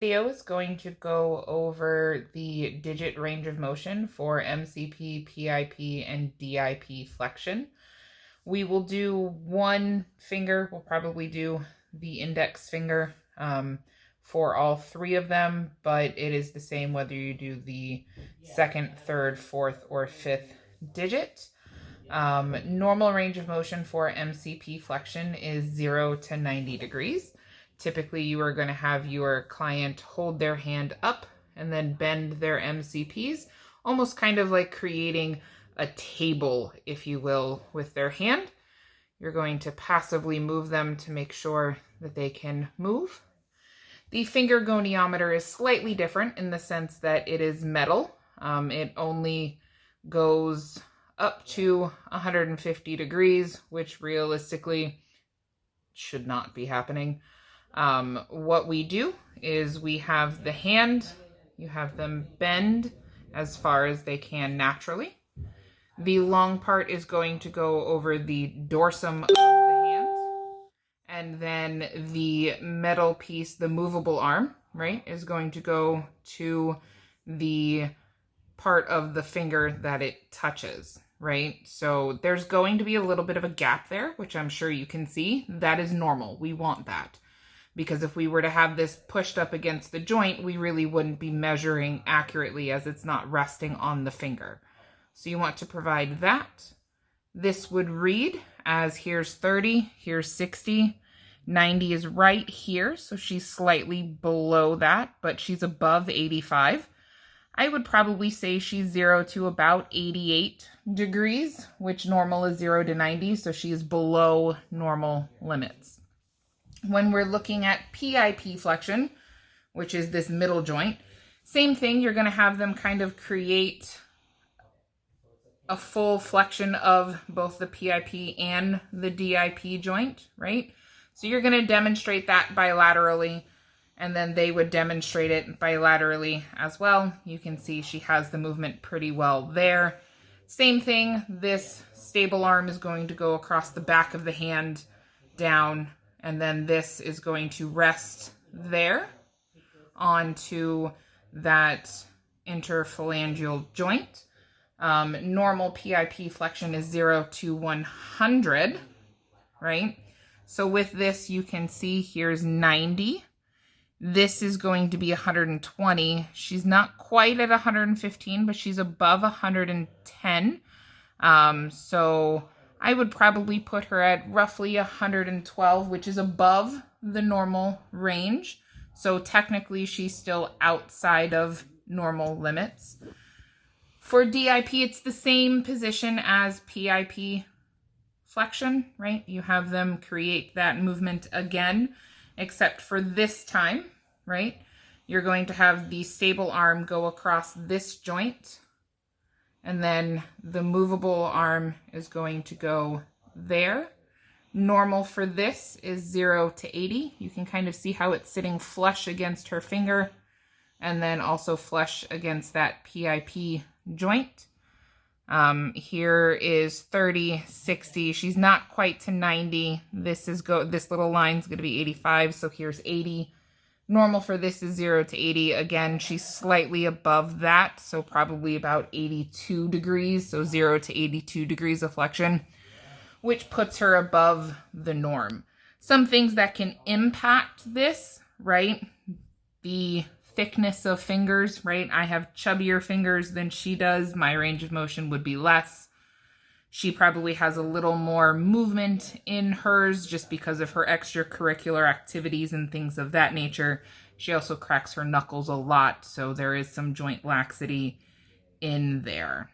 Video is going to go over the digit range of motion for MCP, PIP, and DIP flexion. We will do one finger. We'll probably do the index finger for all three of them, but it is the same whether you do the second, third, fourth, or fifth digit. Normal range of motion for MCP flexion is 0 to 90 degrees. Typically, you are going to have your client hold their hand up and then bend their MCPs, almost kind of like creating a table, if you will, with their hand. You're going to passively move them to make sure that they can move. The finger goniometer is slightly different in the sense that it is metal. It only goes up to 150 degrees, which realistically should not be happening. What we do is we have the hand, you have them bend as far as they can naturally. The long part is going to go over the dorsum of the hand, and then the metal piece, the movable arm, right, is going to go to the part of the finger that it touches, right? So there's going to be a little bit of a gap there, which I'm sure you can see. That is normal. We want that. Because if we were to have this pushed up against the joint, we really wouldn't be measuring accurately as it's not resting on the finger. So you want to provide that. This would read as here's 30, here's 60, 90 is right here. So she's slightly below that, but she's above 85. I would probably say she's 0 to about 88 degrees, which normal is 0 to 90. So she is below normal limits. When we're looking at PIP flexion, which is this middle joint, same thing, you're going to have them kind of create a full flexion of both the PIP and the DIP joint, right? So you're going to demonstrate that bilaterally, and then they would demonstrate it bilaterally as well. You can see she has the movement pretty well there. Same thing, this stable arm is going to go across the back of the hand down, and then this is going to rest there onto that interphalangeal joint. Normal PIP flexion is 0 to 100, right? So with this, you can see here's 90. This is going to be 120. She's not quite at 115, but she's above 110. So I would probably put her at roughly 112, which is above the normal range. So technically she's still outside of normal limits. For DIP, it's the same position as PIP flexion, right? You have them create that movement again, except for this time, right? You're going to have the stable arm go across this joint, and then the movable arm is going to go there. Normal for this is 0 to 80. You can kind of see how it's sitting flush against her finger, and then also flush against that PIP joint. Here is 30, 60. She's not quite to 90. This little line's going to be 85, so here's 80. Normal for this is 0 to 80. Again, she's slightly above that, so probably about 82 degrees, so 0 to 82 degrees of flexion, which puts her above the norm. Some things that can impact this, right? The thickness of fingers, right? I have chubbier fingers than she does. My range of motion would be less. She probably has a little more movement in hers just because of her extracurricular activities and things of that nature. She also cracks her knuckles a lot, so there is some joint laxity in there.